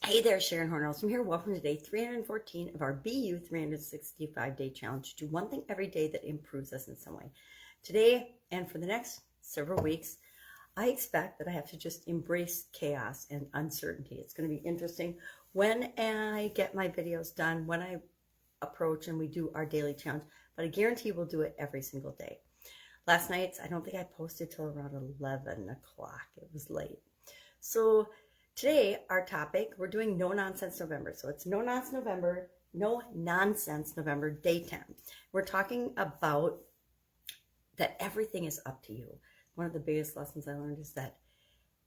Hey there, Sharon Horne-Ellstrom here. Welcome to day 314 of our BU 365-day challenge. Do one thing every day that improves us in some way. Today and for the next several weeks, I expect that I have to just embrace chaos and uncertainty. It's going to be interesting when I get my videos done, when I approach and we do our daily challenge, but I guarantee we'll do it every single day. Last night, I don't think I posted till around 11 o'clock. It was late. So today, our topic, we're doing No Nonsense November. So it's No Nonsense November, day 10. We're talking about that everything is up to you. One of the biggest lessons I learned is that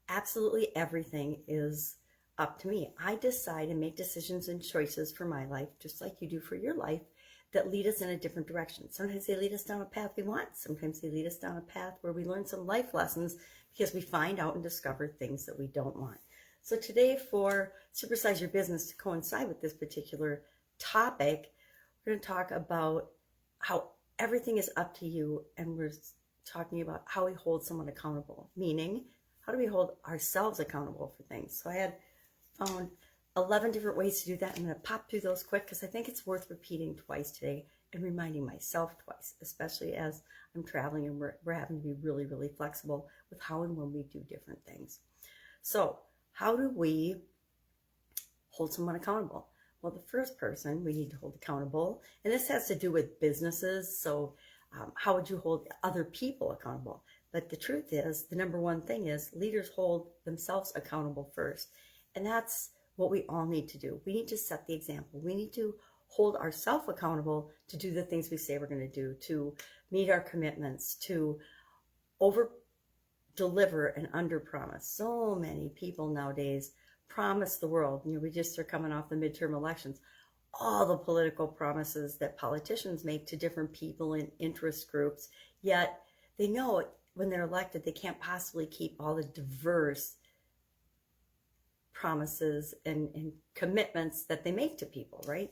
absolutely everything is up to me. I decide and make decisions and choices for my life, just like you do for your life, that lead us in a different direction. Sometimes they lead us down a path we want. Sometimes they lead us down a path where we learn some life lessons because we find out and discover things that we don't want. So today, for Supersize Your Business, to coincide with this particular topic, we're going to talk about how everything is up to you, and we're talking about how we hold someone accountable, meaning how do we hold ourselves accountable for things. So I had found 11 different ways to do that. I'm going to pop through those quick because I think it's worth repeating twice today and reminding myself twice, especially as I'm traveling and we're having to be really, really flexible with how and when we do different things. So how do we hold someone accountable? Well, the first person we need to hold accountable, and this has to do with businesses, so how would you hold other people accountable? But the truth is, the number one thing is leaders hold themselves accountable first, and that's what we all need to do. We need to set the example. We need to hold ourselves accountable to do the things we say we're going to do, to meet our commitments, to over-deliver and under-promise. So many people nowadays promise the world. We just are coming off the midterm elections. All the political promises that politicians make to different people and interest groups, yet they know when they're elected they can't possibly keep all the diverse promises and commitments that they make to people, right?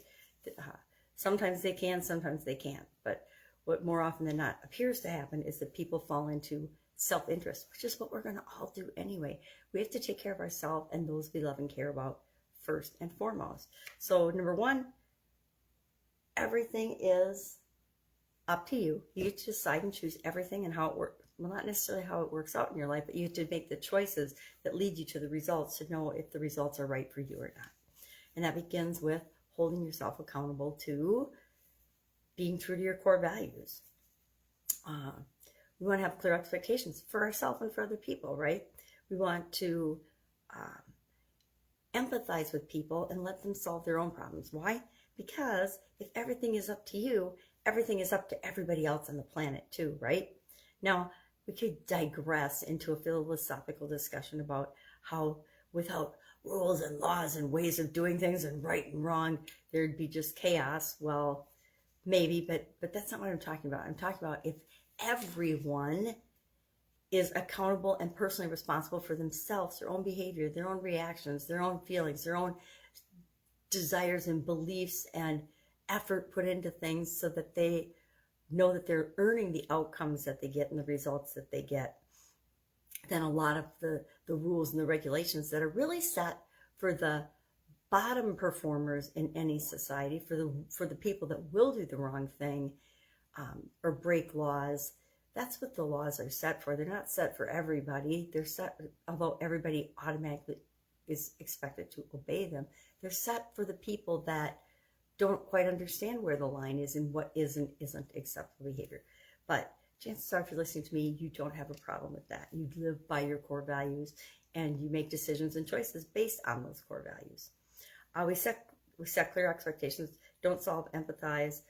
Sometimes they can, sometimes they can't. But what more often than not appears to happen is that people fall into self-interest, which is what we're going to all do anyway. We have to take care of ourselves and those we love and care about first and foremost. So number one, everything is up to you. You get to decide and choose everything and how it works. Well, not necessarily how it works out in your life, but you have to make the choices that lead you to the results to know if the results are right for you or not. And that begins with holding yourself accountable to being true to your core values. We want to have clear expectations for ourselves and for other people, right? We want to empathize with people and let them solve their own problems. Why? Because if everything is up to you, everything is up to everybody else on the planet too, right? Now, we could digress into a philosophical discussion about how without rules and laws and ways of doing things and right and wrong, there'd be just chaos. Well, maybe, but that's not what I'm talking about. I'm talking about if everyone is accountable and personally responsible for themselves, their own behavior, their own reactions, their own feelings, their own desires and beliefs and effort put into things so that they know that they're earning the outcomes that they get and the results that they get, then a lot of the rules and the regulations that are really set for the bottom performers in any society, for the people that will do the wrong thing or break laws. That's what the laws are set for. They're not set for everybody. They're set, although everybody automatically is expected to obey them, they're set for the people that don't quite understand where the line is and what isn't acceptable behavior. But chances are, if you're listening to me, you don't have a problem with that. You live by your core values and you make decisions and choices based on those core values. We set clear expectations, don't solve, empathize,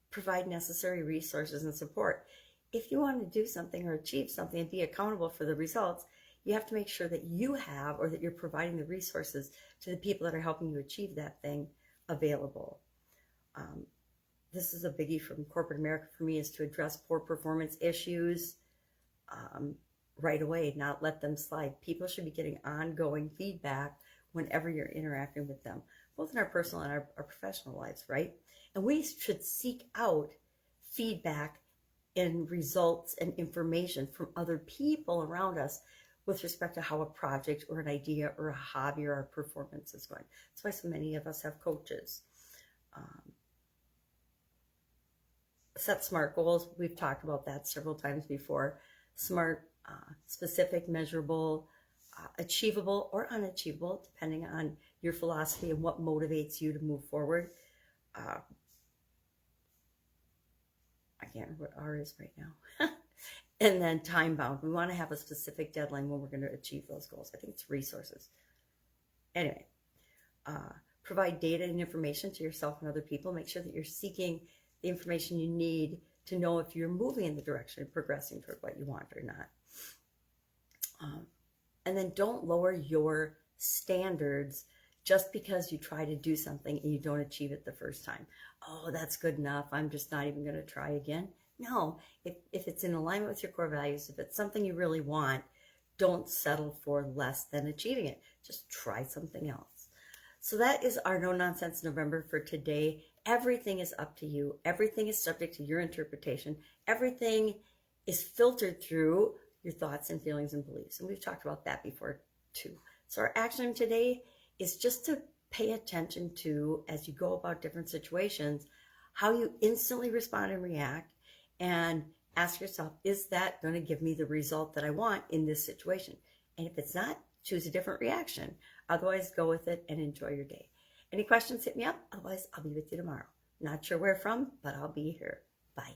provide necessary resources and support. If you want to do something or achieve something and be accountable for the results, you have to make sure that you have or that you're providing the resources to the people that are helping you achieve that thing available. This is a biggie from corporate America for me, is to address poor performance issues right away, not let them slide. People should be getting ongoing feedback whenever you're interacting with them, both in our personal and our professional lives, right? And we should seek out feedback and results and information from other people around us with respect to how a project or an idea or a hobby or a performance is going. That's why so many of us have coaches. Set SMART goals. We've talked about that several times before. SMART, specific, measurable, achievable or unachievable, depending on your philosophy and what motivates you to move forward. I can't remember what R is right now. And then time bound. We want to have a specific deadline when we're going to achieve those goals. I think it's resources. Anyway, provide data and information to yourself and other people. Make sure that you're seeking the information you need to know if you're moving in the direction of progressing toward what you want or not. And then don't lower your standards just because you try to do something and you don't achieve it the first time. Oh, that's good enough. I'm just not even going to try again. No, if it's in alignment with your core values, if it's something you really want, don't settle for less than achieving it. Just try something else. So that is our No Nonsense November for today. Everything is up to you. Everything is subject to your interpretation. Everything is filtered through your thoughts and feelings and beliefs. And we've talked about that before too. So our action today is just to pay attention to, as you go about different situations, how you instantly respond and react, and ask yourself, is that going to give me the result that I want in this situation? And if it's not, choose a different reaction. Otherwise, go with it and enjoy your day. Any questions, hit me up. Otherwise, I'll be with you tomorrow. Not sure where from, but I'll be here. Bye.